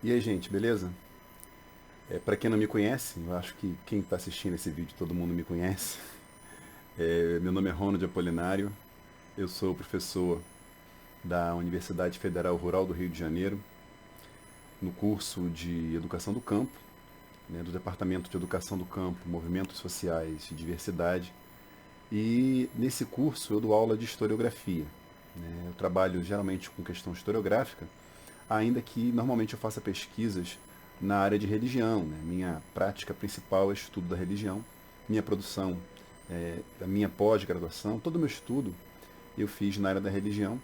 E aí, gente, beleza? Para quem não me conhece, eu acho que quem está assistindo esse vídeo, todo mundo me conhece. Meu nome é Ronald Apolinário, eu sou professor da Universidade Federal Rural do Rio de Janeiro, no curso de Educação do Campo, né, do Departamento de Educação do Campo, Movimentos Sociais e Diversidade. E nesse curso eu dou aula de historiografia. Né? Eu trabalho geralmente com questão historiográfica, ainda que normalmente eu faça pesquisas na área de religião. Né? Minha prática principal é estudo da religião, minha produção, a minha pós-graduação, todo o meu estudo eu fiz na área da religião,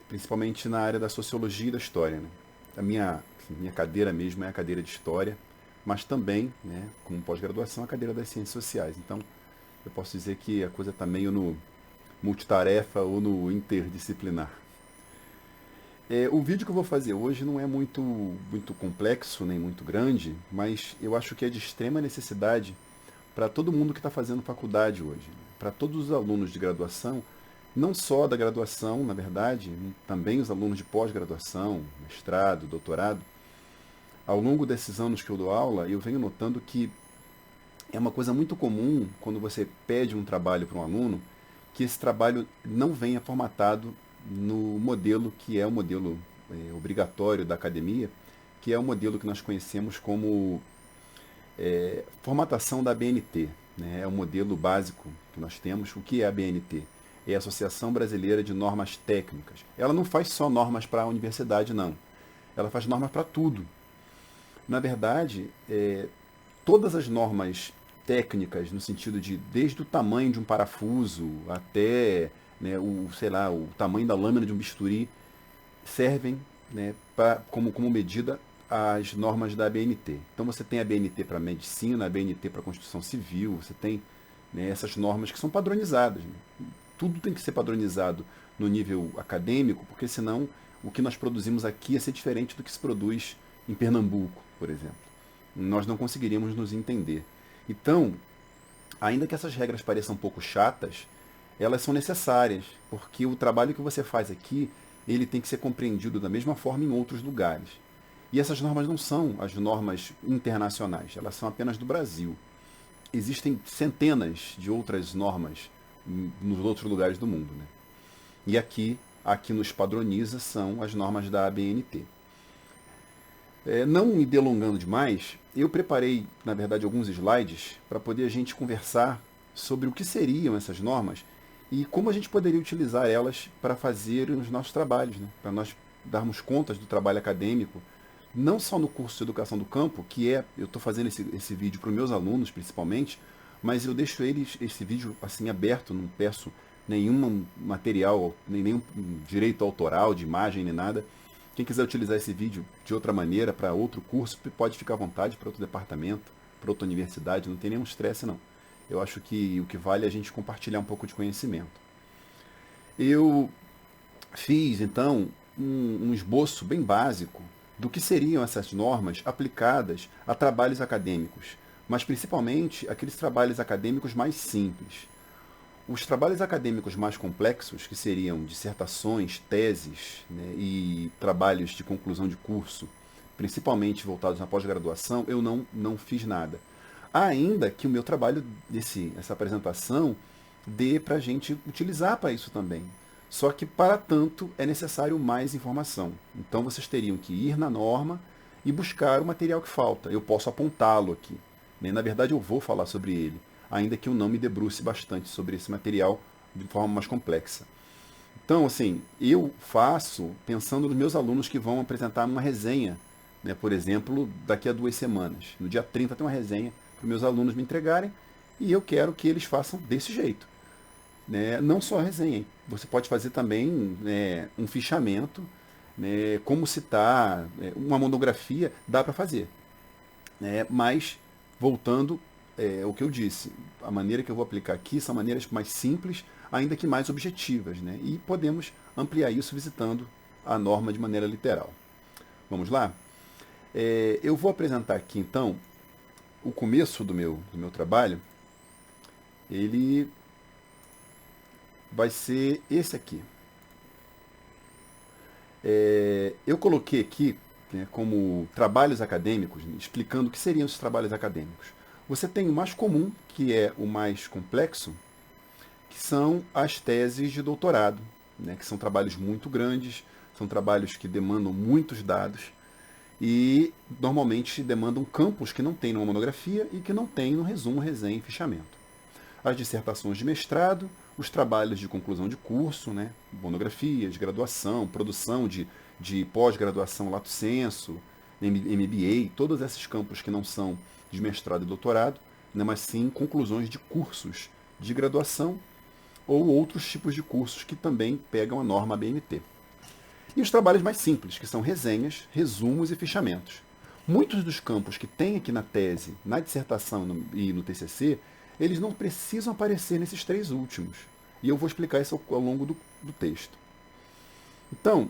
principalmente na área da sociologia e da história. Né? A minha cadeira mesmo é a cadeira de história, mas também, né, como pós-graduação, a cadeira das ciências sociais. Então, eu posso dizer que a coisa está meio no multitarefa ou no interdisciplinar. O vídeo que eu vou fazer hoje não é muito complexo nem muito grande, mas eu acho que é de extrema necessidade para todo mundo que está fazendo faculdade hoje, né? Para todos os alunos de graduação, não só da graduação, na verdade, também os alunos de pós-graduação, mestrado, doutorado. Ao longo desses anos que eu dou aula, eu venho notando que é uma coisa muito comum quando você pede um trabalho para um aluno, que esse trabalho não venha formatado no modelo que é o modelo obrigatório da academia, que é o modelo que nós conhecemos como formatação da BNT. Né? É o modelo básico que nós temos. O que é a BNT? É a Associação Brasileira de Normas Técnicas. Ela não faz só normas para a universidade, não. Ela faz normas para tudo. Na verdade, todas as normas técnicas, no sentido de desde o tamanho de um parafuso até, né, sei lá, o tamanho da lâmina de um bisturi, servem, né, como medida as normas da ABNT. Então você tem a ABNT para medicina, a ABNT para construção civil, você tem, né, essas normas que são padronizadas. Né? Tudo tem que ser padronizado no nível acadêmico, porque senão o que nós produzimos aqui ia ser diferente do que se produz em Pernambuco, por exemplo. Nós não conseguiríamos nos entender. Então, ainda que essas regras pareçam um pouco chatas, elas são necessárias, porque o trabalho que você faz aqui, ele tem que ser compreendido da mesma forma em outros lugares. E essas normas não são as normas internacionais, elas são apenas do Brasil. Existem centenas de outras normas nos outros lugares do mundo. Né? E aqui nos padroniza são as normas da ABNT. Não me delongando demais, eu preparei, na verdade, alguns slides para poder a gente conversar sobre o que seriam essas normas e como a gente poderia utilizar elas para fazer os nossos trabalhos, né? Para nós darmos contas do trabalho acadêmico, não só no curso de Educação do Campo, eu estou fazendo esse vídeo para os meus alunos principalmente, mas eu deixo esse vídeo assim aberto, não peço nenhum material, nenhum direito autoral de imagem nem nada. Quem quiser utilizar esse vídeo de outra maneira, para outro curso, pode ficar à vontade, para outro departamento, para outra universidade, não tem nenhum estresse não. Eu acho que o que vale é a gente compartilhar um pouco de conhecimento. Eu fiz, então, um esboço bem básico do que seriam essas normas aplicadas a trabalhos acadêmicos, mas principalmente aqueles trabalhos acadêmicos mais simples. Os trabalhos acadêmicos mais complexos, que seriam dissertações, teses, né, e trabalhos de conclusão de curso, principalmente voltados na pós-graduação, eu não fiz nada. Ainda que o meu trabalho, essa apresentação, dê para a gente utilizar para isso também. Só que, para tanto, é necessário mais informação. Então, vocês teriam que ir na norma e buscar o material que falta. Eu posso apontá-lo aqui. Né? Na verdade, eu vou falar sobre ele, ainda que eu não me debruce bastante sobre esse material de forma mais complexa. Então, assim, eu faço pensando nos meus alunos que vão apresentar uma resenha, né? Por exemplo, daqui a 2 semanas. No dia 30 tem uma resenha para os meus alunos me entregarem e eu quero que eles façam desse jeito. Né? Não só a resenha, você pode fazer também, né, um fichamento, né, como citar, uma monografia, dá para fazer. Né? Mas, voltando ao que eu disse, a maneira que eu vou aplicar aqui são maneiras mais simples, ainda que mais objetivas. Né? E podemos ampliar isso visitando a norma de maneira literal. Vamos lá? Eu vou apresentar aqui, então, o começo do meu trabalho. Ele vai ser esse aqui. Eu coloquei aqui né, como trabalhos acadêmicos, explicando o que seriam esses trabalhos acadêmicos. Você tem o mais comum, que é o mais complexo, que são as teses de doutorado, né, que são trabalhos muito grandes, são trabalhos que demandam muitos dados e normalmente demandam campos que não tem numa monografia e que não tem no resumo, resenha e fichamento. As dissertações de mestrado, os trabalhos de conclusão de curso, né, monografias, graduação, produção de pós-graduação lato sensu, MBA, todos esses campos que não são de mestrado e doutorado, né, mas sim conclusões de cursos de graduação ou outros tipos de cursos que também pegam a norma ABNT. E os trabalhos mais simples, que são resenhas, resumos e fichamentos. Muitos dos campos que tem aqui na tese, na dissertação e no TCC, eles não precisam aparecer nesses três últimos. E eu vou explicar isso ao longo do texto. Então,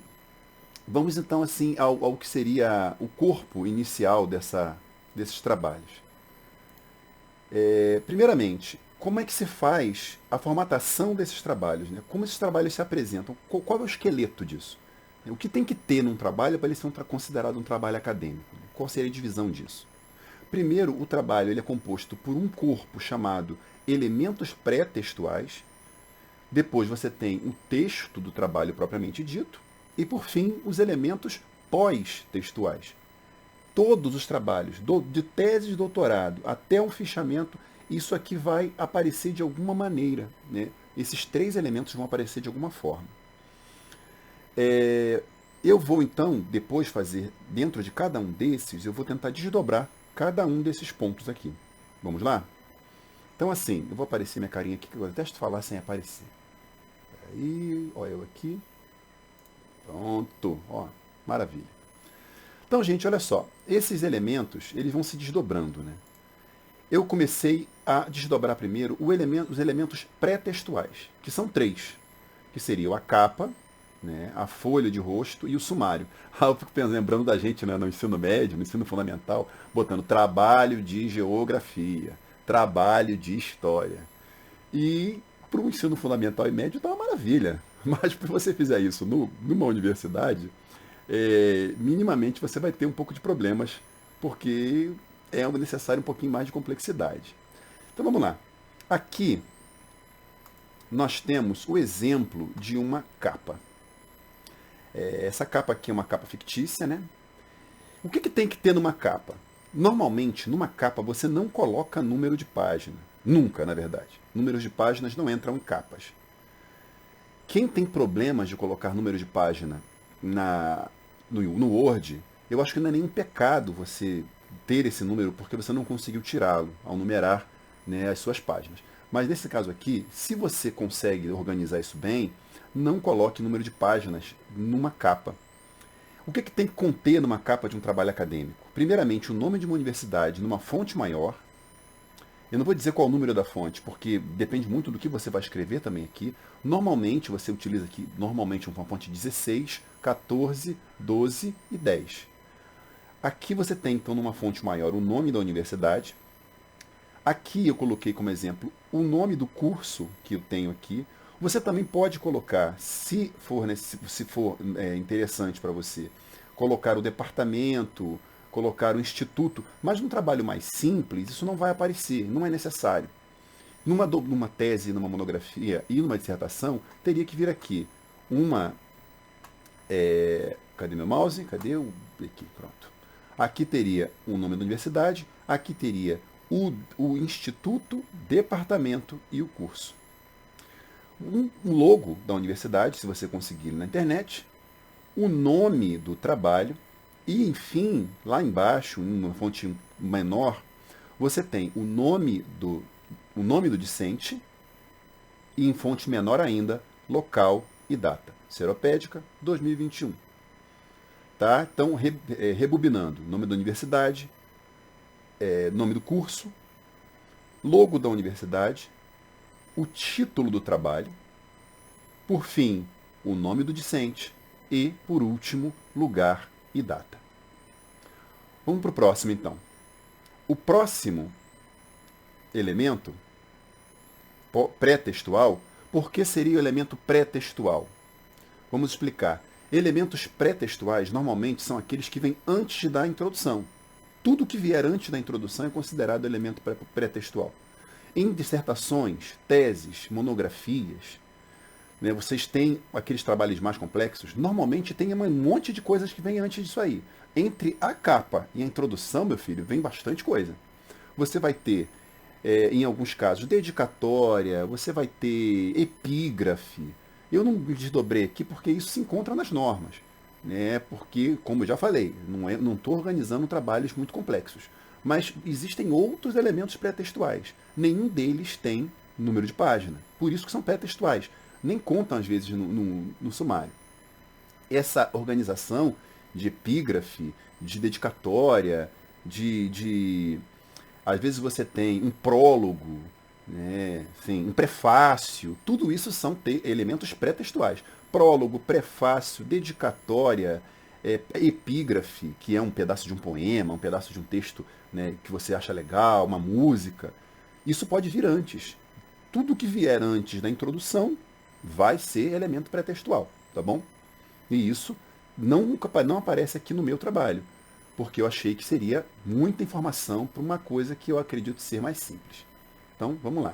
vamos então assim ao que seria o corpo inicial desses trabalhos. Primeiramente, como é que se faz a formatação desses trabalhos? Né? Como esses trabalhos se apresentam? Qual é o esqueleto disso? O que tem que ter num trabalho para ele ser considerado um trabalho acadêmico? Qual seria a divisão disso? Primeiro, o trabalho ele é composto por um corpo chamado elementos pré-textuais. Depois você tem o texto do trabalho propriamente dito. E, por fim, os elementos pós-textuais. Todos os trabalhos, de tese de doutorado até um fichamento, isso aqui vai aparecer de alguma maneira. Né? Esses três elementos vão aparecer de alguma forma. Eu vou, então, depois fazer, dentro de cada um desses, eu vou tentar desdobrar cada um desses pontos aqui. Vamos lá? Então, assim, eu vou aparecer minha carinha aqui, que eu detesto falar sem aparecer. Aí, olha eu aqui. Pronto, ó, maravilha. Então, gente, olha só. Esses elementos, eles vão se desdobrando, né? Eu comecei a desdobrar primeiro os elementos pré-textuais, que são três, que seriam a capa, né, a folha de rosto e o sumário. Eu fico lembrando da gente, né, no ensino médio, no ensino fundamental, botando trabalho de geografia, trabalho de história. E para o ensino fundamental e médio está uma maravilha. Mas se você fizer isso numa universidade, minimamente você vai ter um pouco de problemas, porque é necessário um pouquinho mais de complexidade. Então vamos lá. Aqui nós temos o exemplo de uma capa. Essa capa aqui é uma capa fictícia, né? O que tem que ter numa capa? Normalmente, numa capa, você não coloca número de página. Nunca, na verdade. Números de páginas não entram em capas. Quem tem problemas de colocar número de página no Word, eu acho que não é nenhum pecado você ter esse número, porque você não conseguiu tirá-lo ao numerar, né, as suas páginas. Mas nesse caso aqui, se você consegue organizar isso bem, não coloque número de páginas numa capa. O que tem que conter numa capa de um trabalho acadêmico? Primeiramente, o nome de uma universidade numa fonte maior. Eu não vou dizer qual é o número da fonte, porque depende muito do que você vai escrever também aqui. Normalmente, você utiliza aqui uma fonte 16, 14, 12 e 10. Aqui você tem, então, numa fonte maior, o nome da universidade. Aqui eu coloquei como exemplo o nome do curso que eu tenho aqui. Você também pode colocar, se for interessante para você, colocar o departamento, colocar o instituto, mas num trabalho mais simples, isso não vai aparecer, não é necessário. Numa tese, numa monografia e numa dissertação, teria que vir aqui cadê meu mouse? Cadê o... Aqui, pronto. Aqui teria o nome da universidade, aqui teria o instituto, departamento e o curso. Um logo da universidade, se você conseguir na internet, o nome do trabalho e, enfim, lá embaixo, em uma fonte menor, você tem o nome do discente e, em fonte menor ainda, local e data. Seropédica 2021. Tá? Então, rebobinando, nome da universidade, nome do curso, logo da universidade, o título do trabalho, por fim, o nome do discente e, por último, lugar e data. Vamos para o próximo, então. O próximo elemento, pré-textual, por que seria o elemento pré-textual? Vamos explicar. Elementos pré-textuais normalmente são aqueles que vêm antes da introdução. Tudo que vier antes da introdução é considerado elemento pré-textual. Em dissertações, teses, monografias, né, vocês têm aqueles trabalhos mais complexos, normalmente tem um monte de coisas que vem antes disso aí. Entre a capa e a introdução, meu filho, vem bastante coisa. Você vai ter, em alguns casos, dedicatória, você vai ter epígrafe. Eu não me desdobrei aqui porque isso se encontra nas normas. Né? Porque, como eu já falei, não estou organizando trabalhos muito complexos. Mas existem outros elementos pré-textuais. Nenhum deles tem número de página. Por isso que são pré-textuais. Nem contam, às vezes, no sumário. Essa organização de epígrafe, de dedicatória, às vezes você tem um prólogo, né, assim, um prefácio, tudo isso são elementos pré-textuais. Prólogo, prefácio, dedicatória, epígrafe, que é um pedaço de um poema, um pedaço de um texto, né, que você acha legal, uma música. Isso pode vir antes. Tudo que vier antes da introdução vai ser elemento pré-textual, tá bom? E isso não aparece aqui no meu trabalho, porque eu achei que seria muita informação para uma coisa que eu acredito ser mais simples. Então, vamos lá.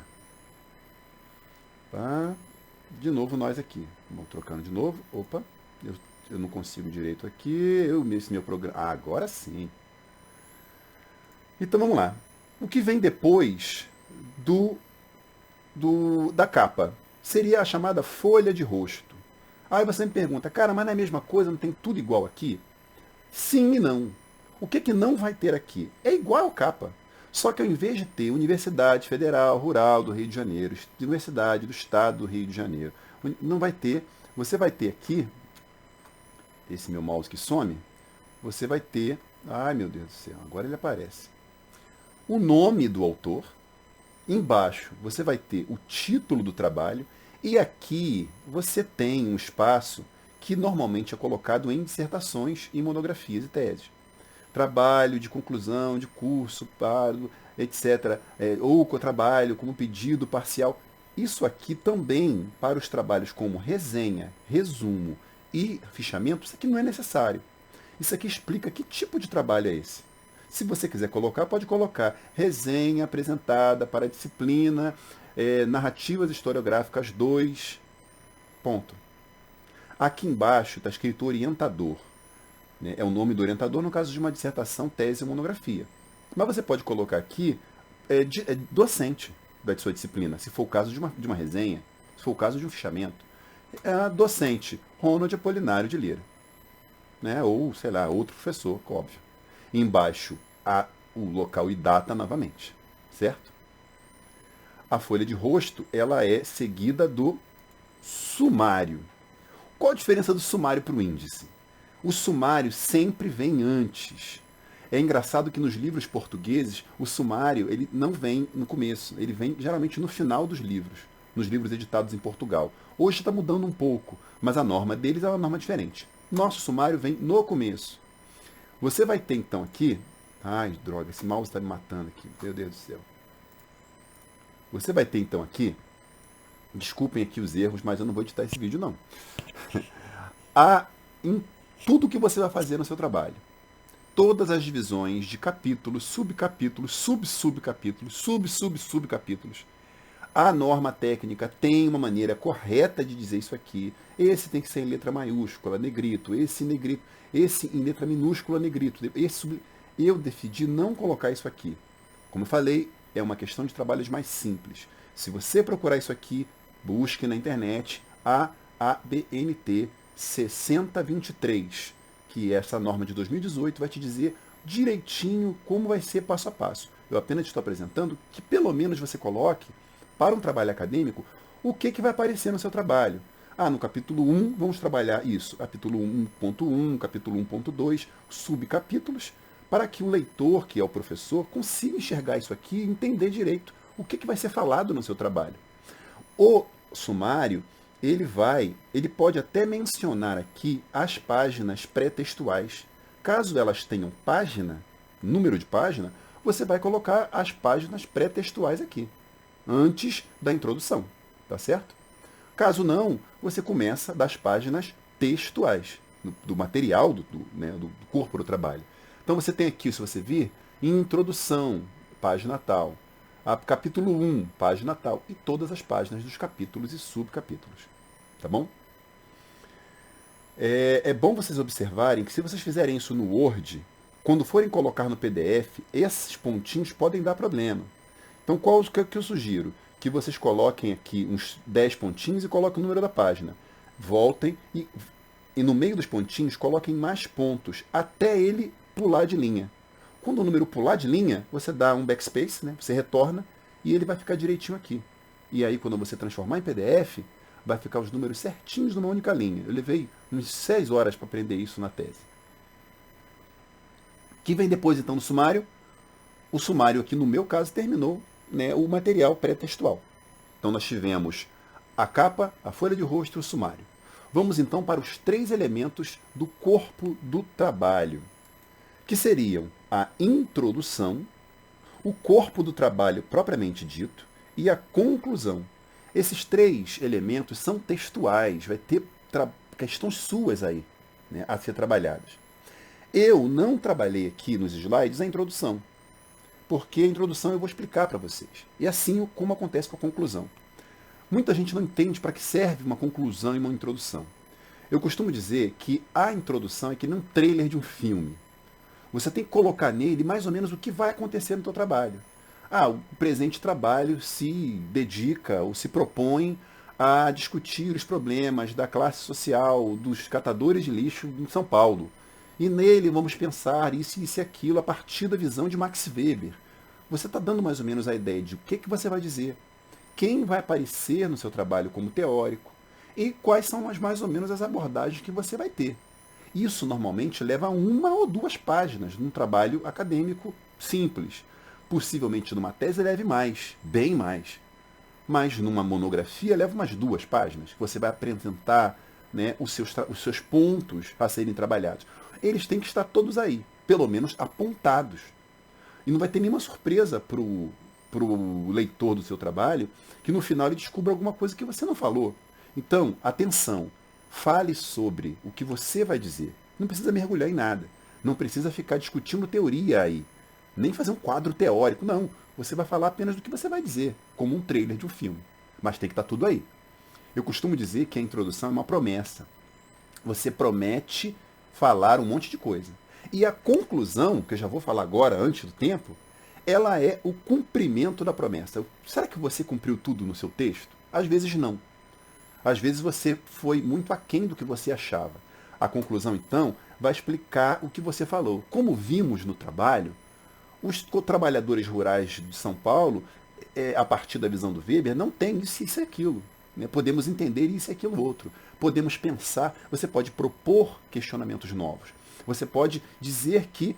Tá? De novo nós aqui. Vamos trocando de novo. Opa, eu não consigo direito aqui. Esse meu programa. Ah, agora sim. Então vamos lá. O que vem depois da capa seria a chamada folha de rosto. Aí você me pergunta, cara, mas não é a mesma coisa, não tem tudo igual aqui? Sim e não. O que não vai ter aqui? É igual a capa. Só que ao invés de ter Universidade Federal Rural do Rio de Janeiro, Universidade do Estado do Rio de Janeiro, não vai ter. Você vai ter aqui, esse meu mouse que some, você vai ter, ai meu Deus do céu, agora ele aparece. O nome do autor, embaixo você vai ter o título do trabalho, e aqui você tem um espaço que normalmente é colocado em dissertações e monografias e teses. Trabalho de conclusão de curso, etc. Ou trabalho como pedido parcial. Isso aqui também, para os trabalhos como resenha, resumo e fichamento, isso aqui não é necessário. Isso aqui explica que tipo de trabalho é esse. Se você quiser colocar, pode colocar resenha apresentada para a disciplina Narrativas Historiográficas 2. Ponto. Aqui embaixo está escrito orientador. Né? É o nome do orientador no caso de uma dissertação, tese ou monografia. Mas você pode colocar aqui docente da sua disciplina, se for o caso de uma resenha, se for o caso de um fichamento. Docente, Ronald Apolinário de Lira. Né? Ou, sei lá, outro professor, óbvio. Embaixo, o local e data novamente. Certo? A folha de rosto, ela é seguida do sumário. Qual a diferença do sumário para o índice? O sumário sempre vem antes. É engraçado que nos livros portugueses, o sumário ele não vem no começo, ele vem geralmente no final dos livros, nos livros editados em Portugal. Hoje está mudando um pouco, mas a norma deles é uma norma diferente. Nosso sumário vem no começo. Você vai ter então aqui... Ai, droga, esse mouse está me matando aqui, meu Deus do céu. Você vai ter então aqui... Desculpem aqui os erros, mas eu não vou editar esse vídeo não. Em tudo que você vai fazer no seu trabalho. Todas as divisões de capítulos, subcapítulos, sub-subcapítulos, sub-sub-subcapítulos. A norma técnica tem uma maneira correta de dizer isso aqui. Esse tem que ser em letra maiúscula, negrito. Esse em letra minúscula, negrito. Eu decidi não colocar isso aqui. Como eu falei, é uma questão de trabalhos mais simples. Se você procurar isso aqui, busque na internet a ABNT 6023, que essa norma de 2018 vai te dizer direitinho como vai ser passo a passo. Eu apenas estou apresentando que pelo menos você coloque, para um trabalho acadêmico, o que vai aparecer no seu trabalho. No capítulo 1 vamos trabalhar isso, capítulo 1.1, capítulo 1.2, subcapítulos, para que o leitor, que é o professor, consiga enxergar isso aqui e entender direito o que vai ser falado no seu trabalho. O sumário, ele pode até mencionar aqui as páginas pré-textuais. Caso elas tenham página, número de página, você vai colocar as páginas pré-textuais aqui, antes da introdução, tá certo? Caso não, você começa das páginas textuais. do material, né, do corpo do trabalho. Então você tem aqui, se você vir, introdução, página tal, capítulo 1, página tal, e todas as páginas dos capítulos e subcapítulos. Tá bom? É bom vocês observarem que se vocês fizerem isso no Word, quando forem colocar no PDF, esses pontinhos podem dar problema. Então, qual que eu sugiro? Que vocês coloquem aqui uns 10 pontinhos e coloquem o número da página. Voltem e no meio dos pontinhos coloquem mais pontos, até ele pular de linha. Quando o número pular de linha, você dá um backspace, né? Você retorna e ele vai ficar direitinho aqui. E aí, quando você transformar em PDF, vai ficar os números certinhos numa única linha. Eu levei uns 6 horas para aprender isso na tese. O que vem depois, então, do sumário? O sumário aqui, no meu caso, terminou, né, o material pré-textual. Então, nós tivemos a capa, a folha de rosto e o sumário. Vamos, então, para os 3 elementos do corpo do trabalho, que seriam a introdução, o corpo do trabalho propriamente dito e a conclusão. Esses 3 elementos são textuais, vai ter questões suas aí, né, a ser trabalhadas. Eu não trabalhei aqui nos slides a introdução, porque a introdução eu vou explicar para vocês. E assim como acontece com a conclusão. Muita gente não entende para que serve uma conclusão e uma introdução. Eu costumo dizer que a introdução é que nem um trailer de um filme. Você tem que colocar nele mais ou menos o que vai acontecer no seu trabalho. O presente trabalho se dedica ou se propõe a discutir os problemas da classe social dos catadores de lixo em São Paulo. E nele vamos pensar isso e aquilo a partir da visão de Max Weber. Você está dando mais ou menos a ideia de o que você vai dizer, quem vai aparecer no seu trabalho como teórico e quais são mais ou menos as abordagens que você vai ter. Isso normalmente leva a 1 ou 2 páginas num trabalho acadêmico simples. Possivelmente numa tese leve mais, bem mais. Mas numa monografia leva umas 2 páginas. Você vai apresentar, né, os seus pontos a serem trabalhados. Eles têm que estar todos aí, pelo menos apontados. E não vai ter nenhuma surpresa para o leitor do seu trabalho que no final ele descubra alguma coisa que você não falou. Então, atenção, fale sobre o que você vai dizer. Não precisa mergulhar em nada. Não precisa ficar discutindo teoria aí. Nem fazer um quadro teórico, não. Você vai falar apenas do que você vai dizer, como um trailer de um filme. Mas tem que estar tudo aí. Eu costumo dizer que a introdução é uma promessa. Você promete falar um monte de coisa. E a conclusão, que eu já vou falar agora, antes do tempo, ela é o cumprimento da promessa. Será que você cumpriu tudo no seu texto? Às vezes não. Às vezes você foi muito aquém do que você achava. A conclusão, então, vai explicar o que você falou. Como vimos no trabalho, os trabalhadores rurais de São Paulo, a partir da visão do Weber, não tem isso e aquilo. Né? Podemos entender isso e aquilo outro. Podemos pensar, você pode propor questionamentos novos. Você pode dizer que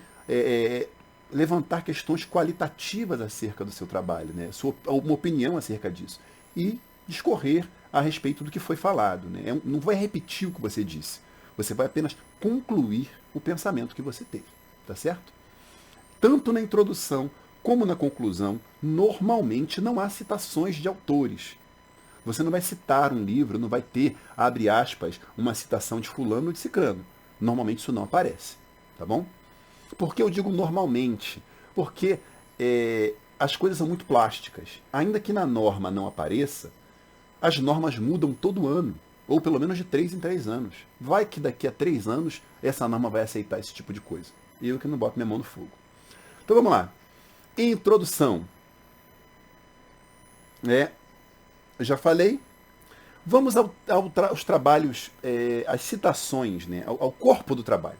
levantar questões qualitativas acerca do seu trabalho, né? Uma opinião acerca disso. E discorrer a respeito do que foi falado. Né? Não vai repetir o que você disse. Você vai apenas concluir o pensamento que você teve. Tá certo? Tanto na introdução como na conclusão, normalmente não há citações de autores. Você não vai citar um livro, não vai ter, abre aspas, uma citação de fulano ou de cicrano. Normalmente isso não aparece. Tá bom? Por que eu digo normalmente? Porque as coisas são muito plásticas. Ainda que na norma não apareça, as normas mudam todo ano, ou pelo menos de 3 em 3 anos. Vai que daqui a 3 anos essa norma vai aceitar esse tipo de coisa. Eu que não boto minha mão no fogo. Então vamos lá. Introdução. Já falei. Vamos aos trabalhos, às citações, né, ao corpo do trabalho.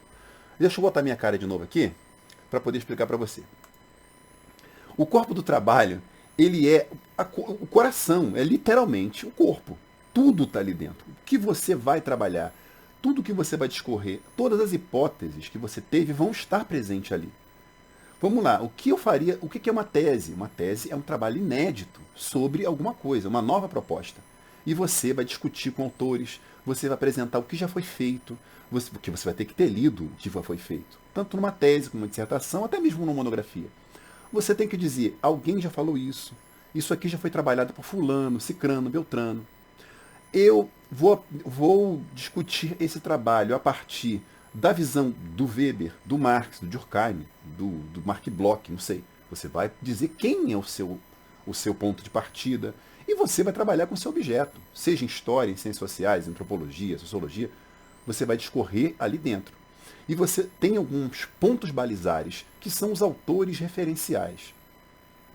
Deixa eu botar minha cara de novo aqui, para poder explicar para você. O corpo do trabalho, ele é o coração, é literalmente o corpo. Tudo está ali dentro. O que você vai trabalhar, tudo que você vai discorrer, todas as hipóteses que você teve vão estar presentes ali. Vamos lá, o que eu faria, o que é uma tese? Uma tese é um trabalho inédito sobre alguma coisa, uma nova proposta. E você vai discutir com autores, você vai apresentar o que já foi feito, porque você vai ter que ter lido o que já foi feito. Tanto numa tese, como numa dissertação, até mesmo numa monografia. Você tem que dizer, alguém já falou isso aqui já foi trabalhado por fulano, cicrano, beltrano. Eu vou discutir esse trabalho a partir da visão do Weber, do Marx, do Durkheim, do Mark Bloch, não sei. Você vai dizer quem é o seu ponto de partida e você vai trabalhar com o seu objeto, seja em história, em ciências sociais, em antropologia, sociologia, você vai discorrer ali dentro. E você tem alguns pontos balizares, que são os autores referenciais.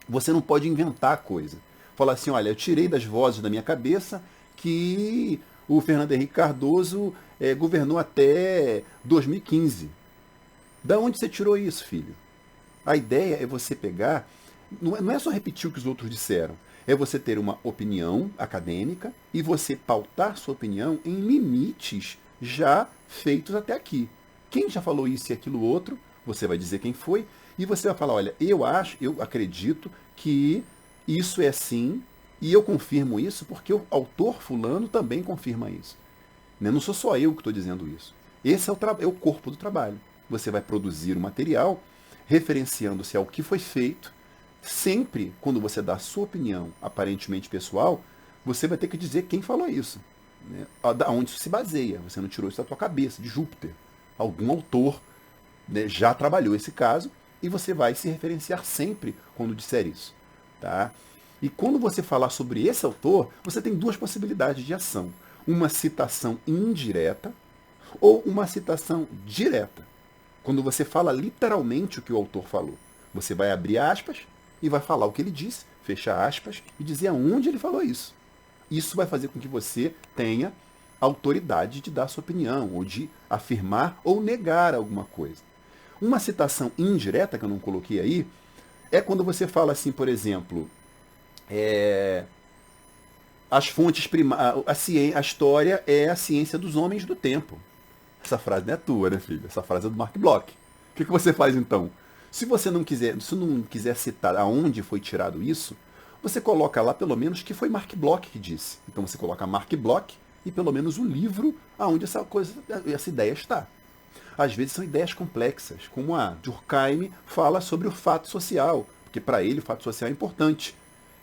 Você não pode inventar coisa. Falar assim, olha, eu tirei das vozes da minha cabeça que o Fernando Henrique Cardoso governou até 2015. Da onde você tirou isso, filho? A ideia é você pegar, não é só repetir o que os outros disseram, é você ter uma opinião acadêmica e você pautar sua opinião em limites já feitos até aqui. Quem já falou isso e aquilo outro, você vai dizer quem foi, e você vai falar, olha, eu acredito que isso é assim, e eu confirmo isso porque o autor fulano também confirma isso. Né? Não sou só eu que estou dizendo isso. Esse é o corpo do trabalho. Você vai produzir um material referenciando-se ao que foi feito. Sempre, quando você dá a sua opinião aparentemente pessoal, você vai ter que dizer quem falou isso. Né? Da onde isso se baseia. Você não tirou isso da tua cabeça, de Júpiter. Algum autor, né, já trabalhou esse caso e você vai se referenciar sempre quando disser isso. Tá? E quando você falar sobre esse autor, você tem duas possibilidades de ação. Uma citação indireta ou uma citação direta. Quando você fala literalmente o que o autor falou. Você vai abrir aspas e vai falar o que ele disse, fechar aspas e dizer aonde ele falou isso. Isso vai fazer com que você tenha autoridade de dar sua opinião, ou de afirmar ou negar alguma coisa. Uma citação indireta, que eu não coloquei aí, é quando você fala assim, por exemplo, as fontes a história é a ciência dos homens do tempo. Essa frase não é tua, né, filho? Essa frase é do Mark Bloch. O que você faz então? Se você não quiser citar aonde foi tirado isso, você coloca lá pelo menos que foi Mark Bloch que disse. Então você coloca Mark Bloch e pelo menos o livro aonde essa ideia está. Às vezes são ideias complexas, como a Durkheim fala sobre o fato social, porque para ele o fato social é importante.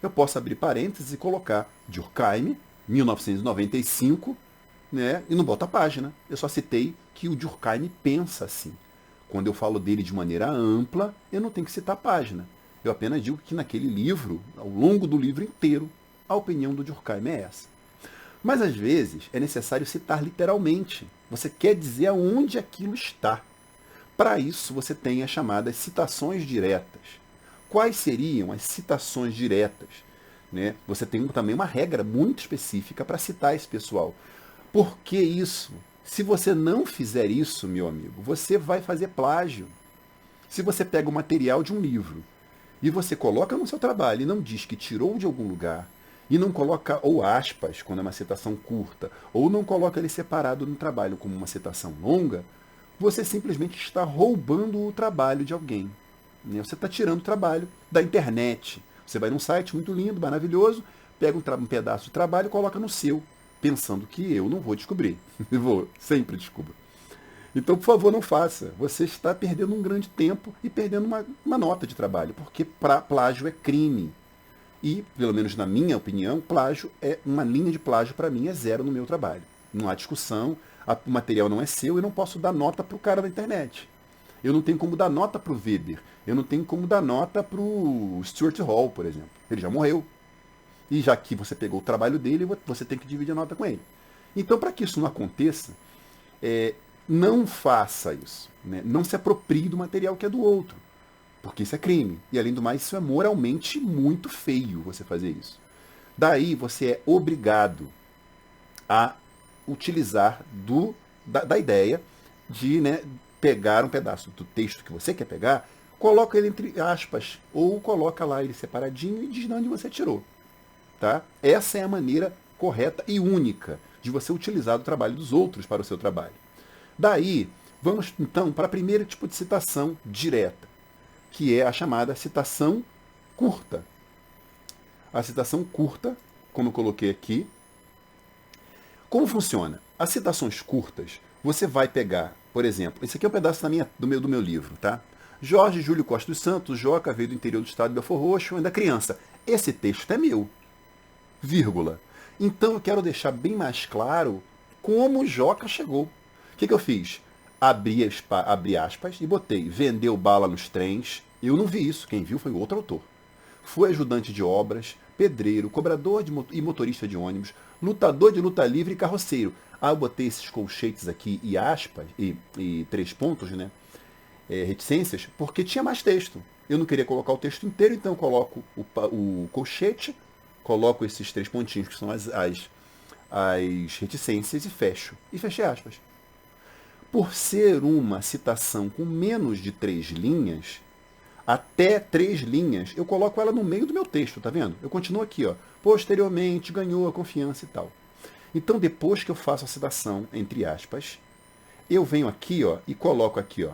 Eu posso abrir parênteses e colocar Durkheim, 1995, né, e não boto a página. Eu só citei que o Durkheim pensa assim. Quando eu falo dele de maneira ampla, eu não tenho que citar a página. Eu apenas digo que naquele livro, ao longo do livro inteiro, a opinião do Durkheim é essa. Mas às vezes é necessário citar literalmente. Você quer dizer aonde aquilo está. Para isso você tem as chamadas citações diretas. Quais seriam as citações diretas? Né? Você tem também uma regra muito específica para citar esse pessoal. Por que isso? Se você não fizer isso, meu amigo, você vai fazer plágio. Se você pega o material de um livro e você coloca no seu trabalho e não diz que tirou de algum lugar, e não coloca ou aspas, quando é uma citação curta, ou não coloca ele separado no trabalho como uma citação longa, você simplesmente está roubando o trabalho de alguém. Né? Você está tirando o trabalho da internet. Você vai num site muito lindo, maravilhoso, pega um pedaço de trabalho e coloca no seu, pensando que eu não vou descobrir. Eu vou, sempre descubro. Então, por favor, não faça. Você está perdendo um grande tempo e perdendo uma nota de trabalho, porque plágio é crime. E, pelo menos na minha opinião, plágio uma linha de plágio para mim é zero no meu trabalho. Não há discussão, o material não é seu, eu não posso dar nota para o cara da internet. Eu não tenho como dar nota para o Weber. Eu não tenho como dar nota para o Stuart Hall, por exemplo. Ele já morreu. E já que você pegou o trabalho dele, você tem que dividir a nota com ele. Então, para que isso não aconteça, não faça isso. Né? Não se aproprie do material que é do outro. Porque isso é crime. E, além do mais, isso é moralmente muito feio você fazer isso. Daí, você é obrigado a utilizar da ideia de, né, pegar um pedaço do texto que você quer pegar, coloca ele entre aspas, ou coloca lá ele separadinho e diz de onde você tirou. Tá? Essa é a maneira correta e única de você utilizar o trabalho dos outros para o seu trabalho. Daí, vamos então para o primeiro tipo de citação direta, que é a chamada citação curta. A citação curta, como eu coloquei aqui, como funciona? As citações curtas, você vai pegar, por exemplo, esse aqui é um pedaço do meu livro, tá? Jorge Júlio Costa dos Santos, Joca, veio do interior do estado de Belford Roxo, ainda criança. Esse texto é meu, vírgula. Então eu quero deixar bem mais claro como o Joca chegou. O que eu fiz? Abri aspas e botei vendeu bala nos trens. Eu não vi isso, quem viu foi outro autor. Foi ajudante de obras, pedreiro, cobrador e motorista de ônibus, lutador de luta livre e carroceiro. Eu botei esses colchetes aqui e aspas, e 3 pontos, né? Reticências, porque tinha mais texto. Eu não queria colocar o texto inteiro, então eu coloco o colchete, coloco esses 3 pontinhos, que são as reticências, e fecho. E fechei aspas. Por ser uma citação com menos de 3 linhas, até 3 linhas, eu coloco ela no meio do meu texto, tá vendo? Eu continuo aqui, ó. Posteriormente ganhou a confiança e tal. Então, depois que eu faço a citação, entre aspas, eu venho aqui, ó, e coloco aqui, ó.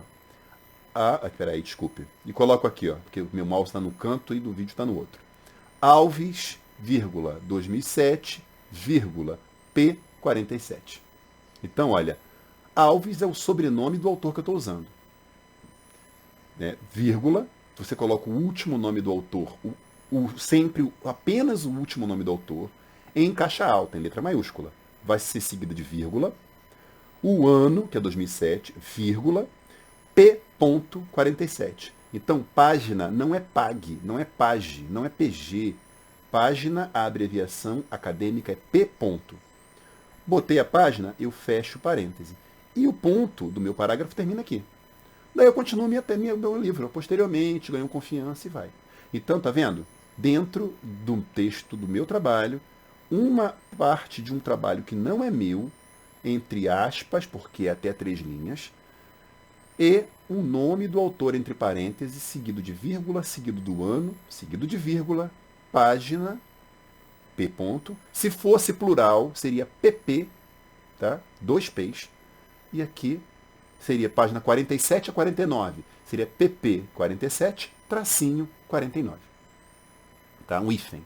Peraí, desculpe. E coloco aqui, ó, porque o meu mouse está no canto e do vídeo está no outro. Alves, 2007, P47. Então, olha, Alves é o sobrenome do autor que eu estou usando. Vírgula, você coloca o último nome do autor, sempre apenas o último nome do autor, em caixa alta, em letra maiúscula. Vai ser seguida de vírgula, o ano, que é 2007, vírgula, P.47. Então, página não é PAG, não é PAG, não é PG. Página, a abreviação acadêmica é P. Botei a página, eu fecho parêntese. E o ponto do meu parágrafo termina aqui. Daí eu continuo meu livro. Posteriormente, ganho confiança e vai. Então, tá vendo? Dentro do texto do meu trabalho, uma parte de um trabalho que não é meu, entre aspas, porque é até 3 linhas, e o nome do autor entre parênteses, seguido de vírgula, seguido do ano, seguido de vírgula, página, P. Se fosse plural, seria PP, tá? 2 P's. E aqui seria página 47 a 49. Seria PP 47, tracinho 49. Tá? Um hífen.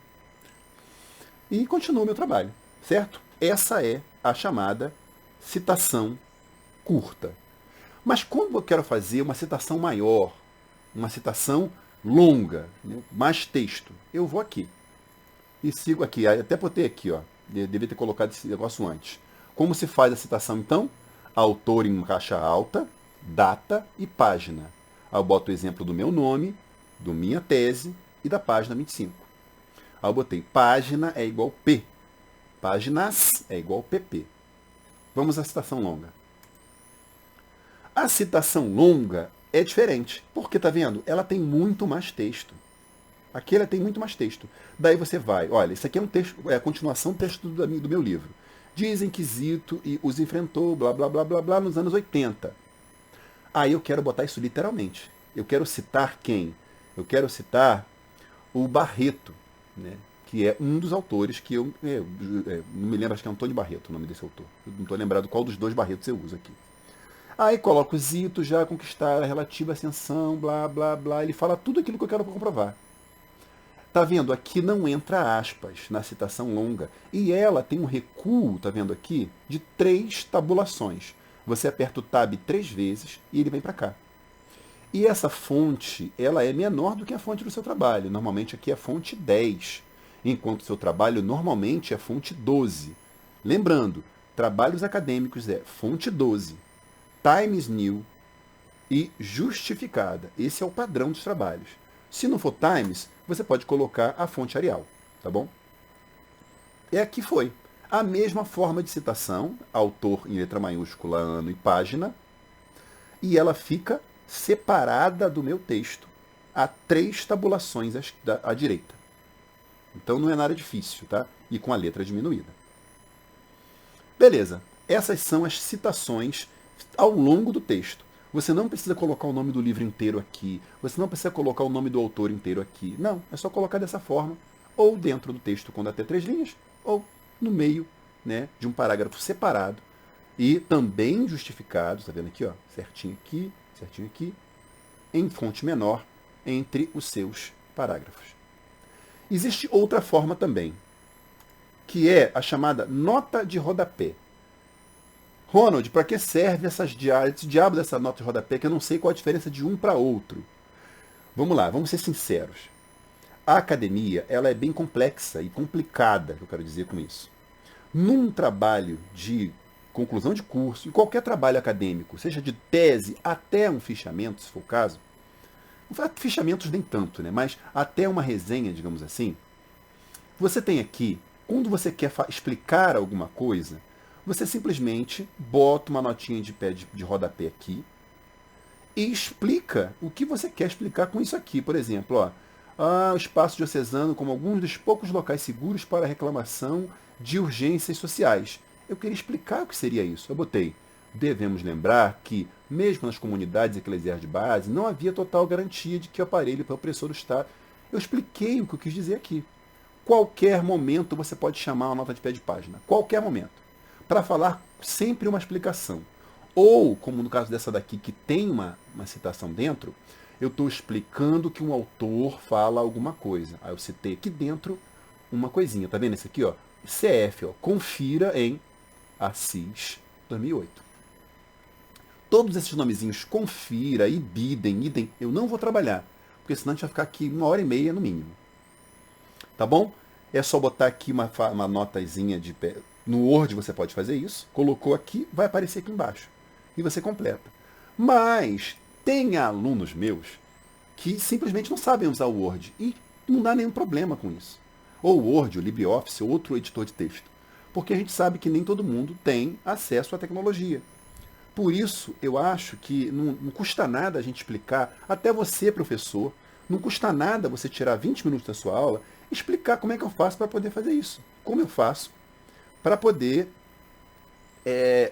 E continua o meu trabalho, certo? Essa é a chamada citação curta. Mas quando eu quero fazer uma citação maior, uma citação longa, mais texto, eu vou aqui. E sigo aqui. Até botei aqui, ó. Devia ter colocado esse negócio antes. Como se faz a citação, então? Autor em caixa alta, data e página. Aí eu boto o exemplo do meu nome, do minha tese e da página 25. Aí eu botei página é igual P. Páginas é igual PP. Vamos à citação longa. A citação longa é diferente. Porque, tá vendo? Ela tem muito mais texto. Aqui ela tem muito mais texto. Daí você vai, olha, isso aqui é um texto, é a continuação do texto do meu livro. Dizem que Zito os enfrentou, blá, blá, blá, blá, blá, nos anos 80. Aí eu quero botar isso literalmente. Eu quero citar quem? Eu quero citar o Barreto, né? Que é um dos autores que eu não me lembro, acho que é Antônio Barreto o nome desse autor. Eu não estou lembrado qual dos 2 Barretos eu uso aqui. Aí coloco Zito já conquistar a relativa ascensão, blá, blá, blá. Ele fala tudo aquilo que eu quero comprovar. Tá vendo? Aqui não entra aspas na citação longa. E ela tem um recuo, tá vendo aqui, de 3 tabulações. Você aperta o tab 3 vezes e ele vem para cá. E essa fonte, ela é menor do que a fonte do seu trabalho. Normalmente aqui é a fonte 10, enquanto o seu trabalho normalmente é fonte 12. Lembrando, trabalhos acadêmicos é fonte 12, Times New e justificada. Esse é o padrão dos trabalhos. Se não for Times, você pode colocar a fonte Arial, tá bom? E aqui foi. A mesma forma de citação, autor em letra maiúscula, ano e página, e ela fica separada do meu texto a 3 tabulações à direita. Então não é nada difícil, tá? E com a letra diminuída. Beleza. Essas são as citações ao longo do texto. Você não precisa colocar o nome do livro inteiro aqui. Você não precisa colocar o nome do autor inteiro aqui. Não, é só colocar dessa forma. Ou dentro do texto, quando até 3 linhas, ou no meio, né, de um parágrafo separado. E também justificado, tá vendo aqui, ó, certinho aqui, em fonte menor, entre os seus parágrafos. Existe outra forma também, que é a chamada nota de rodapé. Ronald, para que serve esse diabo dessa nota de rodapé, que eu não sei qual a diferença de um para outro? Vamos lá, vamos ser sinceros. A academia, ela é bem complexa e complicada, que eu quero dizer com isso. Num trabalho de conclusão de curso, em qualquer trabalho acadêmico, seja de tese até um fichamento, se for o caso, fichamentos nem tanto, né? Mas até uma resenha, digamos assim, você tem aqui, quando você quer explicar alguma coisa, você simplesmente bota uma notinha de pé de rodapé aqui e explica o que você quer explicar com isso aqui. Por exemplo, o espaço diocesano como alguns dos poucos locais seguros para reclamação de urgências sociais. Eu queria explicar o que seria isso. Eu botei. Devemos lembrar que, mesmo nas comunidades eclesiais de base, não havia total garantia de que o aparelho foi opressor do Estado. Eu expliquei o que eu quis dizer aqui. Qualquer momento você pode chamar uma nota de pé de página. Qualquer momento. Para falar sempre uma explicação. Ou, como no caso dessa daqui, que tem uma citação dentro, eu estou explicando que um autor fala alguma coisa. Aí eu citei aqui dentro uma coisinha. Tá vendo esse aqui? CF, confira em Assis 2008. Todos esses nomezinhos, confira, ibidem, idem, eu não vou trabalhar. Porque senão a gente vai ficar aqui 1h30 no mínimo. Tá bom? É só botar aqui uma notazinha de pé. No Word você pode fazer isso. Colocou aqui, vai aparecer aqui embaixo. E você completa. Mas tem alunos meus que simplesmente não sabem usar o Word. E não dá nenhum problema com isso. Ou o Word, o LibreOffice, ou outro editor de texto. Porque a gente sabe que nem todo mundo tem acesso à tecnologia. Por isso, eu acho que não custa nada a gente explicar, até você, professor, não custa nada você tirar 20 minutos da sua aula e explicar como é que eu faço para poder fazer isso. Como eu faço para poder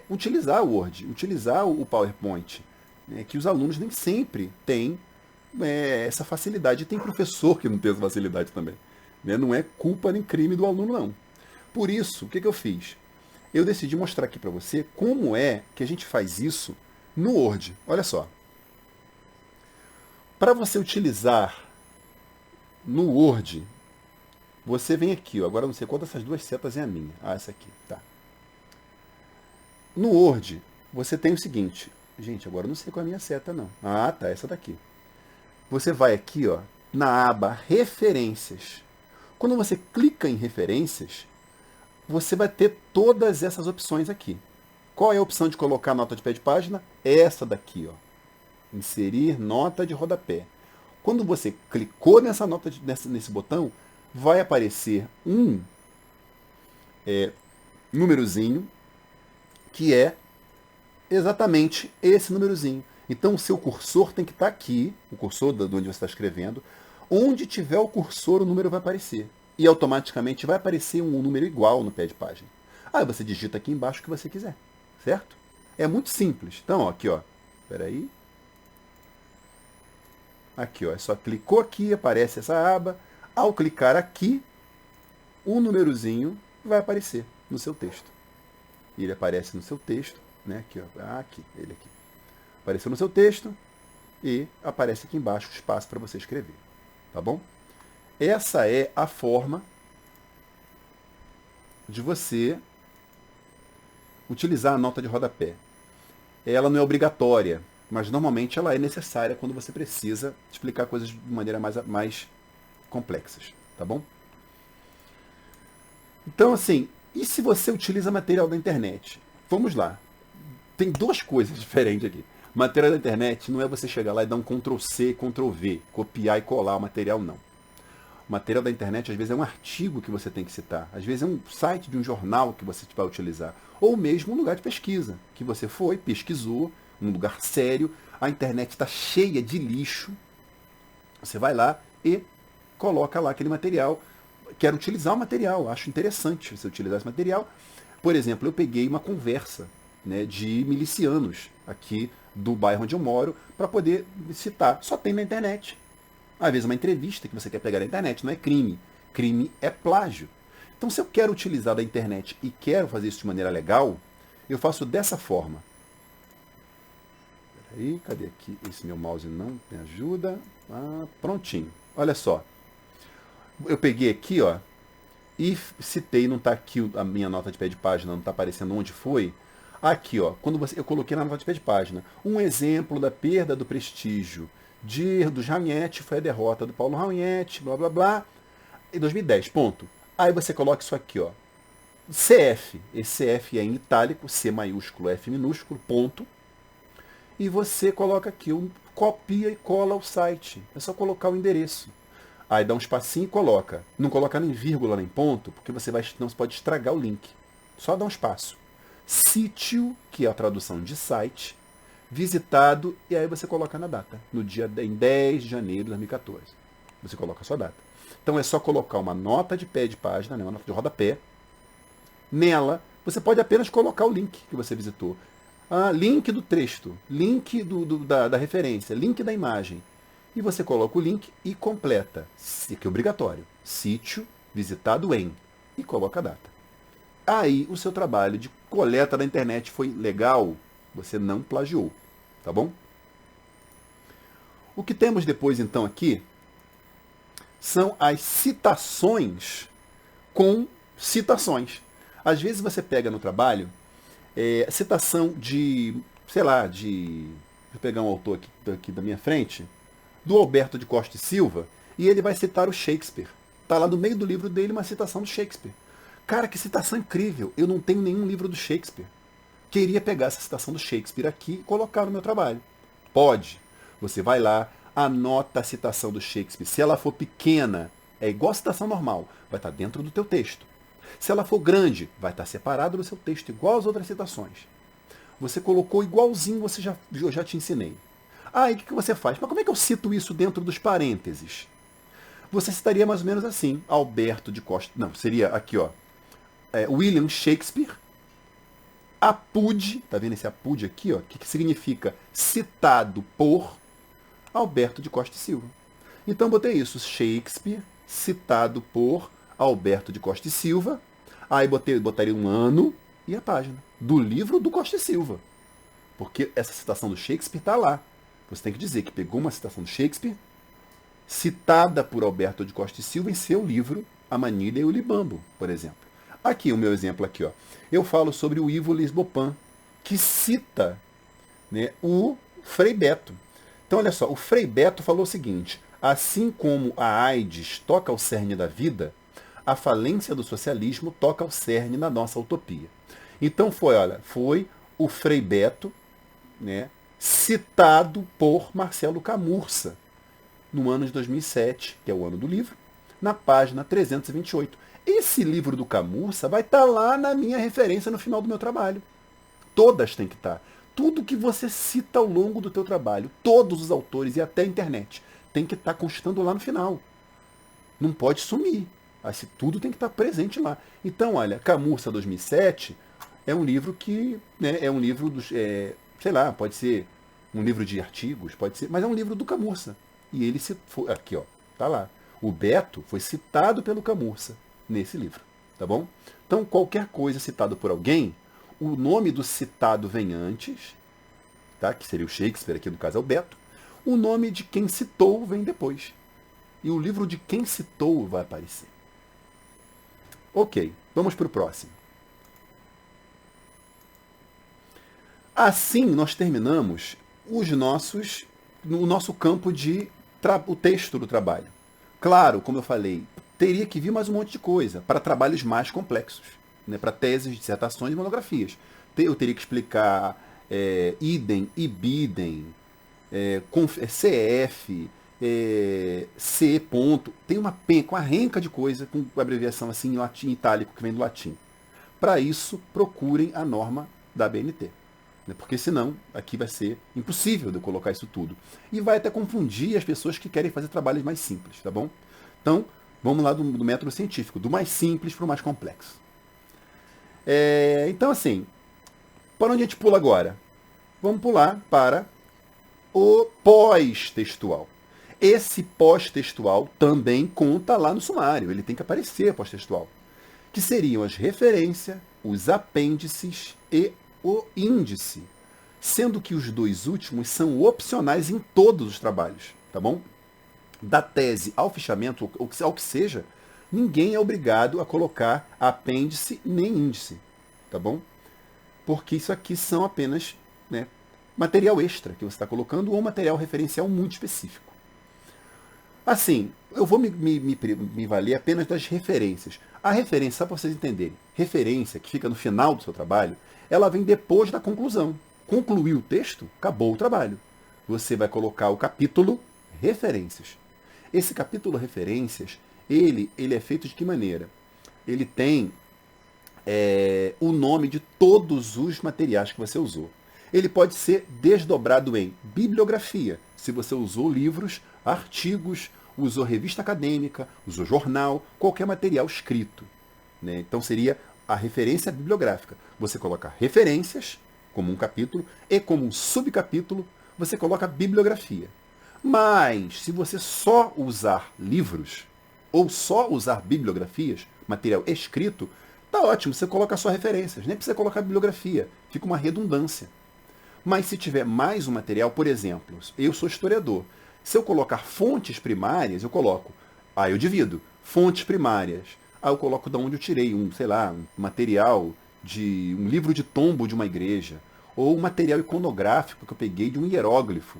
utilizar o Word, utilizar o PowerPoint, né, que os alunos nem sempre têm essa facilidade. E tem professor que não tem essa facilidade também. Né? Não é culpa nem crime do aluno, não. Por isso, o que eu fiz? Eu decidi mostrar aqui para você como é que a gente faz isso no Word. Olha só. Para você utilizar no Word, você vem aqui. Agora eu não sei qual dessas duas setas é a minha. Essa aqui. Tá. No Word, você tem o seguinte. Gente, agora eu não sei qual é a minha seta, não. Tá. Essa daqui. Você vai aqui, na aba Referências. Quando você clica em Referências, você vai ter todas essas opções aqui. Qual é a opção de colocar nota de pé de página? Essa daqui, Inserir nota de rodapé. Quando você clicou nessa nesse botão, vai aparecer um númerozinho que é exatamente esse númerozinho. Então o seu cursor tem que estar aqui, o cursor de onde você está escrevendo. Onde tiver o cursor, o número vai aparecer. E automaticamente vai aparecer um número igual no pé de página. Aí você digita aqui embaixo o que você quiser, certo? É muito simples. Então, aqui, espera aí. Aqui, é só clicou aqui, aparece essa aba. Ao clicar aqui, o númerozinho vai aparecer no seu texto. Ele aparece no seu texto, né? Aqui, aqui, ele aqui. Apareceu no seu texto e aparece aqui embaixo o espaço para você escrever. Tá bom? Essa é a forma de você utilizar a nota de rodapé. Ela não é obrigatória, mas normalmente ela é necessária quando você precisa explicar coisas de maneira mais complexas, tá bom? Então, assim, e se você utiliza material da internet? Vamos lá. Tem duas coisas diferentes aqui. Material da internet não é você chegar lá e dar um Ctrl+C, Ctrl+V, copiar e colar o material, não. O material da internet, às vezes, é um artigo que você tem que citar. Às vezes, é um site de um jornal que você vai utilizar. Ou mesmo um lugar de pesquisa, que você foi, pesquisou, um lugar sério. A internet está cheia de lixo. Você vai lá e coloca lá aquele material. Quero utilizar o material, acho interessante você utilizar esse material. Por exemplo, eu peguei uma conversa, né, de milicianos aqui do bairro onde eu moro para poder citar. Só tem na internet. Às vezes uma entrevista que você quer pegar na internet, não é crime. Crime é plágio. Então, se eu quero utilizar da internet e quero fazer isso de maneira legal, eu faço dessa forma. Peraí, cadê aqui? Esse meu mouse não me ajuda. Prontinho. Olha só. Eu peguei aqui, e citei, não está aqui a minha nota de pé de página, não está aparecendo onde foi. Aqui, quando eu coloquei na nota de pé de página, um exemplo da perda do prestígio do Janiette foi a derrota do Paulo Janiette, blá blá blá, em 2010, ponto. Aí você coloca isso aqui, CF. Esse CF é em itálico, C maiúsculo, F minúsculo, ponto. E você coloca aqui, copia e cola o site. É só colocar o endereço. Aí dá um espacinho e coloca. Não coloca nem vírgula nem ponto, porque não se pode estragar o link. Só dá um espaço. Sítio, que é a tradução de site, visitado, e aí você coloca na data. Em 10 de janeiro de 2014. Você coloca a sua data. Então é só colocar uma nota de pé de página, né, uma nota de rodapé. Nela, você pode apenas colocar o link que você visitou. Link do texto, link da referência, link da imagem. E você coloca o link e completa, que é obrigatório, sítio visitado em, e coloca a data. Aí o seu trabalho de coleta da internet foi legal, você não plagiou, tá bom? O que temos depois então aqui são as citações com citações. Às vezes você pega no trabalho citação de, sei lá, deixa eu pegar um autor aqui da minha frente, do Alberto de Costa e Silva, e ele vai citar o Shakespeare. Está lá no meio do livro dele uma citação do Shakespeare. Cara, que citação incrível. Eu não tenho nenhum livro do Shakespeare. Queria pegar essa citação do Shakespeare aqui e colocar no meu trabalho. Pode. Você vai lá, anota a citação do Shakespeare. Se ela for pequena, é igual a citação normal, vai estar dentro do teu texto. Se ela for grande, vai estar separado do seu texto, igual às outras citações. Você colocou igualzinho, eu já te ensinei. E o que você faz? Mas como é que eu cito isso dentro dos parênteses? Você citaria mais ou menos assim, Alberto de Costa... Não, seria aqui, ó. William Shakespeare, Apude, tá vendo esse Apude aqui, ó? Que significa citado por Alberto de Costa e Silva. Então botei isso, Shakespeare, citado por Alberto de Costa e Silva. Aí botaria um ano e a página do livro do Costa e Silva. Porque essa citação do Shakespeare está lá. Você tem que dizer que pegou uma citação do Shakespeare, citada por Alberto de Costa e Silva em seu livro A Manilha e o Libambo, por exemplo. Aqui o meu exemplo aqui, ó. Eu falo sobre o Ivo Lisbopan, que cita, né, o Frei Beto. Então olha só, o Frei Beto falou o seguinte: assim como a AIDS toca ao cerne da vida, a falência do socialismo toca ao cerne na nossa utopia. Então foi o Frei Beto, né, citado por Marcelo Camurça, no ano de 2007, que é o ano do livro, na página 328. Esse livro do Camurça vai estar lá na minha referência no final do meu trabalho. Todas têm que estar. Tudo que você cita ao longo do teu trabalho, todos os autores e até a internet, tem que estar constando lá no final. Não pode sumir. Tudo tem que estar presente lá. Então, olha, Camurça 2007 é um livro que, né, é um livro dos, sei lá, pode ser um livro de artigos, pode ser, mas é um livro do Camurça. E ele aqui, ó, tá lá. O Beto foi citado pelo Camurça nesse livro, tá bom? Então, qualquer coisa citada por alguém, o nome do citado vem antes, tá? Que seria o Shakespeare, aqui no caso é o Beto. O nome de quem citou vem depois. E o livro de quem citou vai aparecer. Ok, vamos para o próximo. Assim nós terminamos o nosso campo de o texto do trabalho. Claro, como eu falei, teria que vir mais um monte de coisa para trabalhos mais complexos, né, para teses, dissertações e monografias. Eu teria que explicar idem, ibidem, CF, C ponto. Tem uma renca de coisa com abreviação assim em latim, itálico, que vem do latim. Para isso, procurem a norma da BNT. Porque senão aqui vai ser impossível de eu colocar isso tudo. E vai até confundir as pessoas que querem fazer trabalhos mais simples, tá bom? Então, vamos lá do método científico, do mais simples para o mais complexo. Então, assim, para onde a gente pula agora? Vamos pular para o pós-textual. Esse pós-textual também conta lá no sumário, ele tem que aparecer pós-textual. Que seriam as referências, os apêndices e o índice, sendo que os dois últimos são opcionais em todos os trabalhos, tá bom? Da tese ao fichamento, ao que seja, ninguém é obrigado a colocar apêndice nem índice, tá bom? Porque isso aqui são apenas, material extra que você está colocando ou material referencial muito específico. Assim, eu vou me valer apenas das referências. A referência, só para vocês entenderem, referência que fica no final do seu trabalho, ela vem depois da conclusão. Concluiu o texto, acabou o trabalho. Você vai colocar o capítulo referências. Esse capítulo referências, ele é feito de que maneira? Ele tem o nome de todos os materiais que você usou. Ele pode ser desdobrado em bibliografia, se você usou livros, artigos, usou revista acadêmica, usou jornal, qualquer material escrito. Né? Então seria a referência bibliográfica. Você coloca referências, como um capítulo, e como um subcapítulo, você coloca bibliografia. Mas, se você só usar livros, ou só usar bibliografias, material escrito, tá ótimo, você coloca só referências, nem precisa colocar bibliografia, fica uma redundância. Mas se tiver mais um material, por exemplo, eu sou historiador, se eu colocar fontes primárias, eu coloco, eu divido, fontes primárias, eu coloco de onde eu tirei um material de um livro de tombo de uma igreja, ou um material iconográfico que eu peguei de um hieróglifo,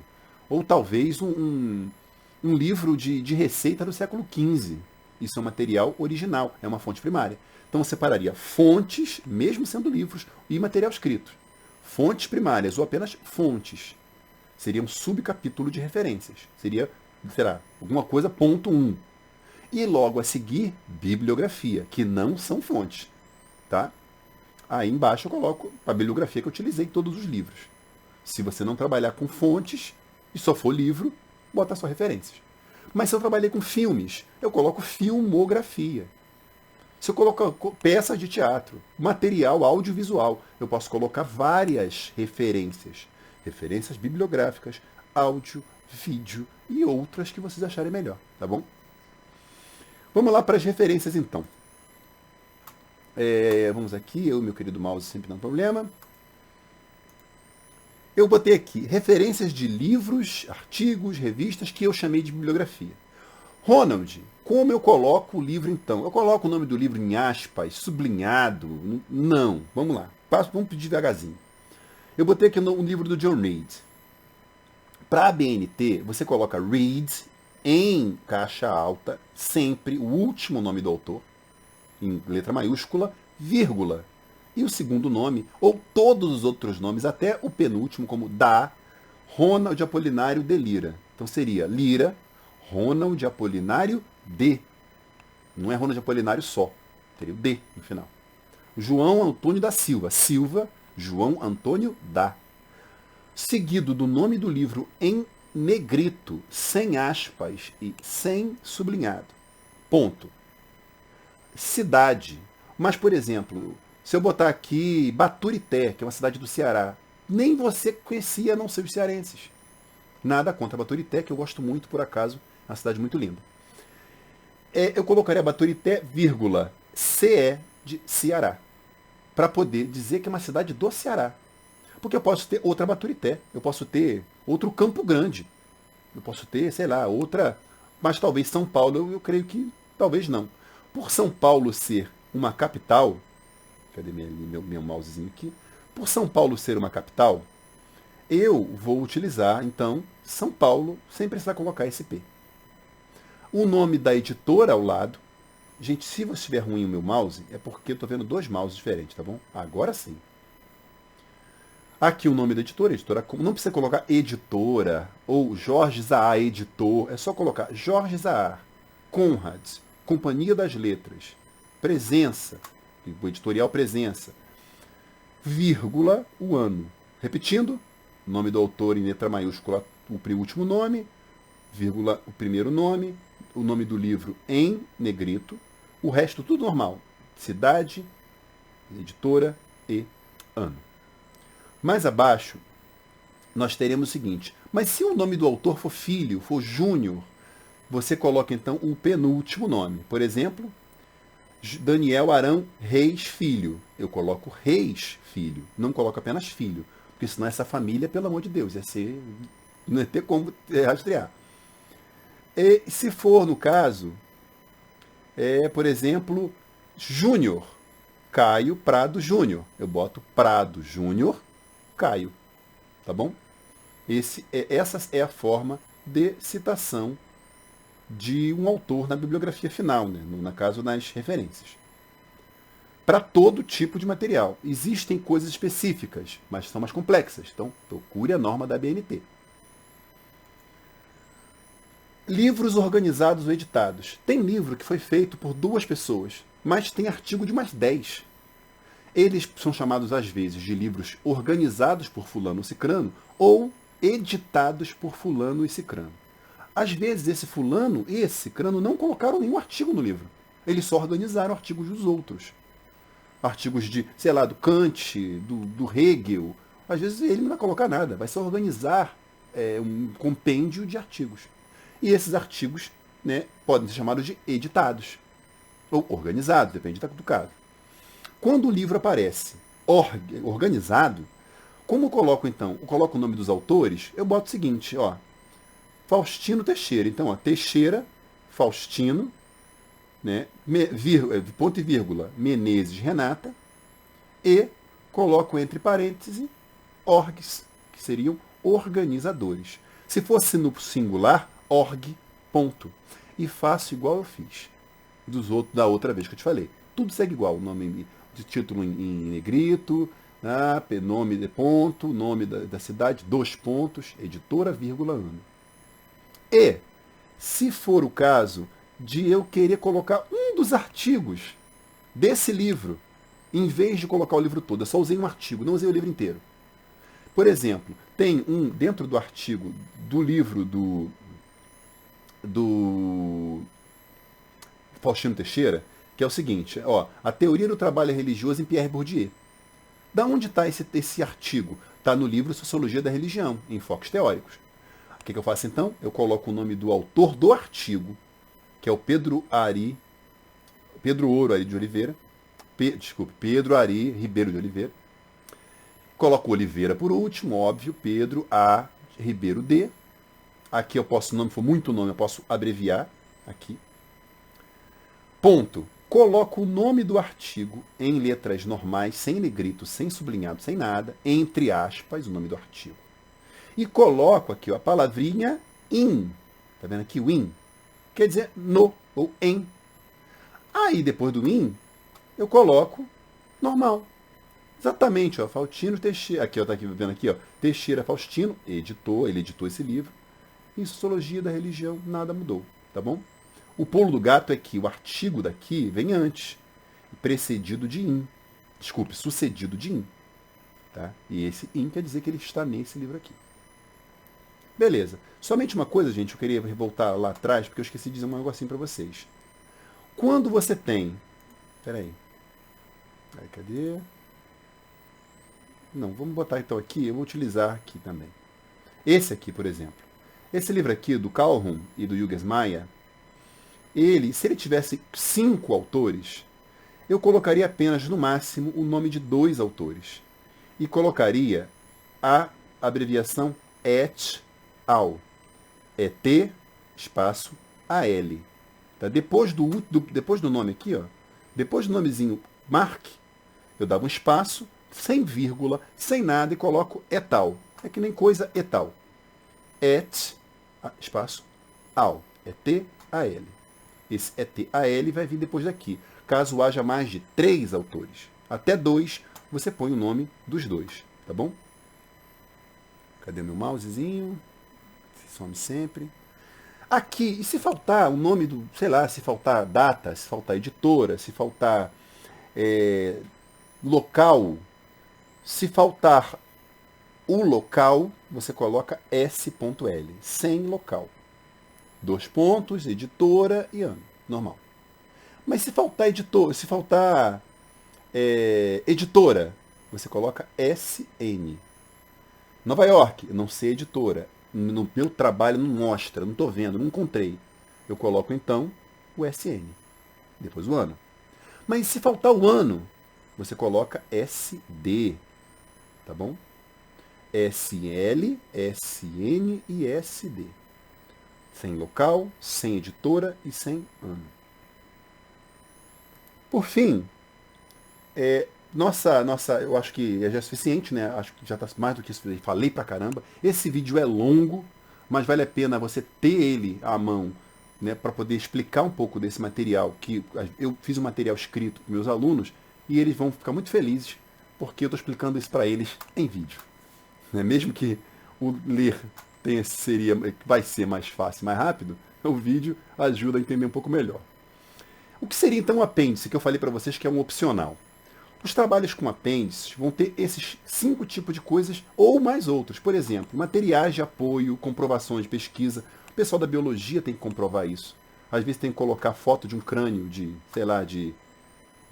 ou talvez um livro de receita do século XV. Isso é um material original, é uma fonte primária. Então eu separaria fontes, mesmo sendo livros, e material escrito. Fontes primárias, ou apenas fontes. Seria um subcapítulo de referências. Seria, alguma coisa, ponto 1. E logo a seguir, bibliografia, que não são fontes. Tá? Aí embaixo eu coloco a bibliografia que eu utilizei em todos os livros. Se você não trabalhar com fontes e só for livro, bota só referências. Mas se eu trabalhei com filmes, eu coloco filmografia. Se eu colocar peças de teatro, material audiovisual, eu posso colocar várias referências. Referências bibliográficas, áudio, vídeo e outras que vocês acharem melhor, tá bom? Vamos lá para as referências então. Vamos aqui, eu e meu querido mouse sempre dando problema. Eu botei aqui referências de livros, artigos, revistas que eu chamei de bibliografia. Ronald, como eu coloco o livro então? Eu coloco o nome do livro em aspas, sublinhado? Não. Vamos lá. Vamos pedir devagarzinho. Eu botei aqui um livro do John Reed. Para a BNT, você coloca Reed em caixa alta, sempre o último nome do autor, em letra maiúscula, vírgula. E o segundo nome, ou todos os outros nomes, até o penúltimo, como da Ronald Apolinário de Lira. Então seria Lira, Ronald Apolinário de. Não é Ronald Apolinário só. Teria o D no final. João Antônio da Silva. Silva, João Antônio da. Seguido do nome do livro em negrito, sem aspas e sem sublinhado. Ponto. Cidade. Mas, por exemplo, se eu botar aqui Baturité, que é uma cidade do Ceará, nem você conhecia, a não ser os cearenses. Nada contra Baturité, que eu gosto muito, por acaso, é uma cidade muito linda. Eu colocaria Baturité, vírgula, CE de Ceará, para poder dizer que é uma cidade do Ceará. Porque eu posso ter outra Baturité, eu posso ter outro Campo Grande, eu posso ter, outra, mas talvez São Paulo, eu creio que talvez não. Por São Paulo ser uma capital, cadê meu mousezinho aqui? Por São Paulo ser uma capital, eu vou utilizar, então, São Paulo, sem precisar colocar SP. O nome da editora ao lado. Gente, se você estiver ruim o meu mouse, é porque eu estou vendo dois mouses diferentes, tá bom? Agora sim. Aqui o nome da editora, não precisa colocar editora, ou Jorge Zahar editor, é só colocar Jorge Zahar, Conrad, Companhia das Letras, Presença, o editorial Presença, vírgula, o ano. Repetindo, nome do autor em letra maiúscula, o último nome, vírgula, o primeiro nome, o nome do livro em negrito, o resto tudo normal. Cidade, editora e ano. Mais abaixo, nós teremos o seguinte, mas se o nome do autor for filho, for Júnior, você coloca então o penúltimo nome. Por exemplo, Daniel Arão Reis Filho. Eu coloco Reis Filho, não coloco apenas filho, porque senão essa família, pelo amor de Deus, não ia ter como rastrear. E se for, no caso, por exemplo, Júnior, Caio Prado Júnior. Eu boto Prado Júnior, Caio. Tá bom? Essa é a forma de citação de um autor na bibliografia final, né? No caso, nas referências. Para todo tipo de material. Existem coisas específicas, mas são mais complexas. Então, procure a norma da ABNT. Livros organizados ou editados. Tem livro que foi feito por 2 pessoas, mas tem artigo de mais 10. Eles são chamados, às vezes, de livros organizados por fulano ou cicrano ou editados por fulano e cicrano. Às vezes, esse fulano e esse cicrano não colocaram nenhum artigo no livro. Eles só organizaram artigos dos outros. Artigos de, sei lá, do Kant, do Hegel. Às vezes ele não vai colocar nada, vai só organizar um compêndio de artigos. E esses artigos, né, podem ser chamados de editados ou organizados, depende do caso. Quando o livro aparece organizado, como eu coloco então? Eu coloco o nome dos autores, eu boto o seguinte, ó, Faustino Teixeira. Então, ó, Teixeira, Faustino, né, ponto e vírgula, Menezes Renata, e coloco entre parênteses orgs, que seriam organizadores. Se fosse no singular, org, ponto. E faço igual eu fiz da outra vez que eu te falei. Tudo segue igual, o nome de título em negrito, nome de ponto, nome da cidade, 2 pontos, editora, vírgula, ano. E, se for o caso de eu querer colocar um dos artigos desse livro, em vez de colocar o livro todo, eu só usei um artigo, não usei o livro inteiro. Por exemplo, tem dentro do artigo do livro do Faustino Teixeira, que é o seguinte, ó, a teoria do trabalho religioso em Pierre Bourdieu. Da onde está esse artigo? Está no livro Sociologia da Religião, em Enfoques Teóricos. O que eu faço então? Eu coloco o nome do autor do artigo, que é o Pedro Ouro Ari de Oliveira, Pedro Ari Ribeiro de Oliveira. Coloco Oliveira por último, óbvio, Pedro A. Ribeiro D. Aqui eu posso, se o nome for muito nome, eu posso abreviar aqui. Ponto. Coloco o nome do artigo em letras normais, sem negrito, sem sublinhado, sem nada, entre aspas, o nome do artigo. E coloco aqui ó, a palavrinha in. Tá vendo aqui o in? Quer dizer no ou em. Aí depois do in, eu coloco normal. Exatamente, ó, Faustino Teixeira. Aqui, ó, tá aqui, vendo aqui, ó. Teixeira Faustino, ele editou esse livro. Em Sociologia da Religião, nada mudou, tá bom? O pulo do gato é que o artigo daqui vem antes, precedido de in. Desculpe, sucedido de in. Tá? E esse in quer dizer que ele está nesse livro aqui. Beleza. Somente uma coisa, gente, eu queria voltar lá atrás, porque eu esqueci de dizer um negocinho para vocês. Quando você tem... Peraí. Aí, cadê? Não, vamos botar então aqui, eu vou utilizar aqui também. Esse aqui, por exemplo. Esse livro aqui, do Calhoun e do Jürgens Maia, se ele tivesse 5 autores, eu colocaria apenas, no máximo, o nome de 2 autores. E colocaria a abreviação et al. É T, espaço, AL. Tá? Depois do nome aqui, ó, depois do nomezinho Mark, eu dava um espaço, sem vírgula, sem nada, e coloco et al. É que nem coisa et al. Et, espaço, al. É T-A-L. Esse ET-AL vai vir depois daqui. Caso haja mais de 3 autores, até 2, você põe o nome dos 2, tá bom? Cadê meu mousezinho? Some sempre. Aqui, e se faltar o nome do, sei lá, se faltar data, se faltar editora, se faltar local, se faltar o local, você coloca S.L, sem local. 2 pontos, editora e ano, normal. Mas se faltar editora, você coloca SN. Nova York, eu não sei editora. No meu trabalho não mostra, não estou vendo, não encontrei. Eu coloco então o SN, depois o ano. Mas se faltar o ano, você coloca SD, tá bom? SL, SN e SD. Sem local, sem editora e sem ano. Por fim, eu acho que já é suficiente, né? Acho que já está mais do que isso. Falei pra caramba. Esse vídeo é longo, mas vale a pena você ter ele à mão né, para poder explicar um pouco desse material, que eu fiz um material escrito para meus alunos, e eles vão ficar muito felizes, porque eu estou explicando isso para eles em vídeo. Né? Mesmo que o ler vai ser mais fácil, mais rápido, o vídeo ajuda a entender um pouco melhor. O que seria então o apêndice, que eu falei para vocês que é um opcional? Os trabalhos com apêndices vão ter esses 5 tipos de coisas ou mais outros. Por exemplo, materiais de apoio, comprovações de pesquisa. O pessoal da biologia tem que comprovar isso. Às vezes tem que colocar foto de um crânio de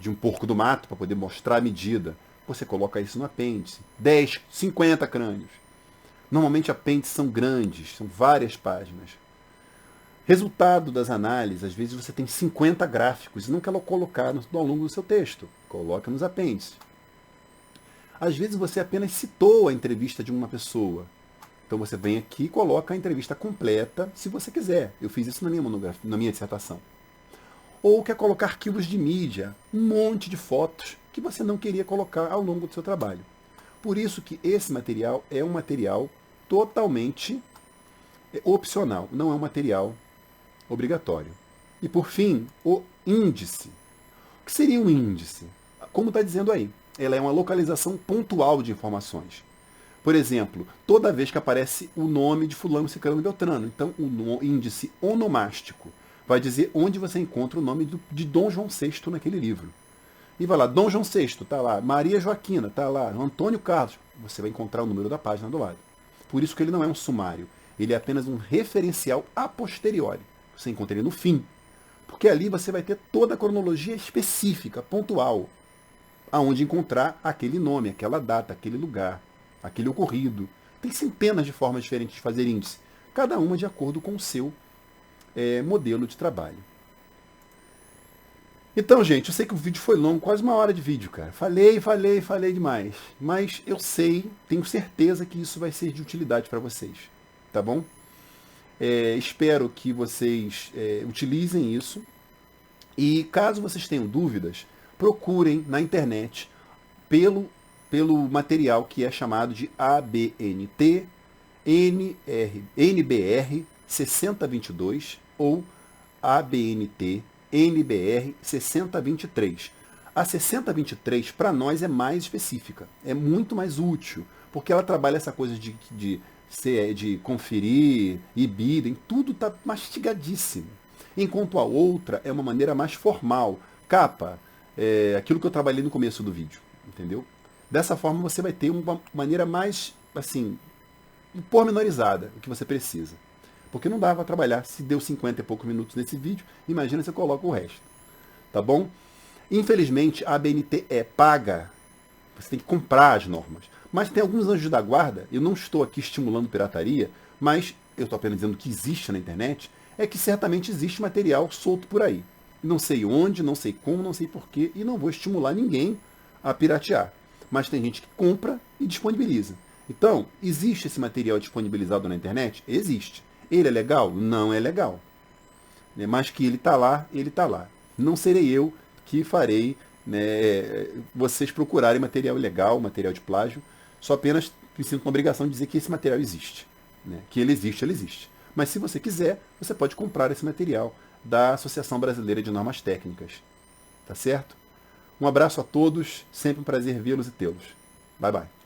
um porco do mato para poder mostrar a medida. Você coloca isso no apêndice. 10, 50 crânios. Normalmente apêndices são grandes, são várias páginas. Resultado das análises, às vezes você tem 50 gráficos e não quer colocar ao longo do seu texto. Coloca nos apêndices. Às vezes você apenas citou a entrevista de uma pessoa. Então você vem aqui e coloca a entrevista completa, se você quiser. Eu fiz isso na minha dissertação. Ou quer colocar arquivos de mídia, um monte de fotos que você não queria colocar ao longo do seu trabalho. Por isso que esse material é um material totalmente opcional, não é um material obrigatório. E por fim, o índice. O que seria um índice? Como está dizendo aí, ela é uma localização pontual de informações. Por exemplo, toda vez que aparece o nome de fulano, ciclano, beltrano. Então, o índice onomástico vai dizer onde você encontra o nome de Dom João VI naquele livro. E vai lá, Dom João VI, está lá, Maria Joaquina, está lá, Antônio Carlos. Você vai encontrar o número da página do lado. Por isso que ele não é um sumário. Ele é apenas um referencial a posteriori. Você encontra ele no fim. Porque ali você vai ter toda a cronologia específica, pontual, aonde encontrar aquele nome, aquela data, aquele lugar, aquele ocorrido. Tem centenas de formas diferentes de fazer índice, cada uma de acordo com o seu modelo de trabalho. Então, gente, eu sei que o vídeo foi longo, quase 1 hora de vídeo, cara. Falei demais. Mas eu sei, tenho certeza que isso vai ser de utilidade para vocês. Tá bom? Espero que vocês utilizem isso. E caso vocês tenham dúvidas, procurem na internet pelo material que é chamado de ABNT NBR 6022 ou ABNT NBR 6023. A 6023 para nós é mais específica, é muito mais útil, porque ela trabalha essa coisa de conferir, ibidem, tudo está mastigadíssimo. Enquanto a outra é uma maneira mais formal, capa, aquilo que eu trabalhei no começo do vídeo, entendeu? Dessa forma você vai ter uma maneira mais, assim, pormenorizada, o que você precisa. Porque não dá para trabalhar, se deu 50 e poucos minutos nesse vídeo, imagina se eu coloco o resto. Tá bom? Infelizmente, a ABNT é paga. Você tem que comprar as normas. Mas tem alguns anjos da guarda, eu não estou aqui estimulando pirataria, mas eu estou apenas dizendo que existe na internet, é que certamente existe material solto por aí. Não sei onde, não sei como, não sei porquê, e não vou estimular ninguém a piratear. Mas tem gente que compra e disponibiliza. Então, existe esse material disponibilizado na internet? Existe. Ele é legal? Não é legal. Mas que ele está lá, ele está lá. Não serei eu que farei vocês procurarem material ilegal, material de plágio. Só apenas me sinto na obrigação de dizer que esse material existe. Que ele existe, ele existe. Mas se você quiser, você pode comprar esse material da Associação Brasileira de Normas Técnicas. Tá certo? Um abraço a todos, sempre um prazer vê-los e tê-los. Bye, bye.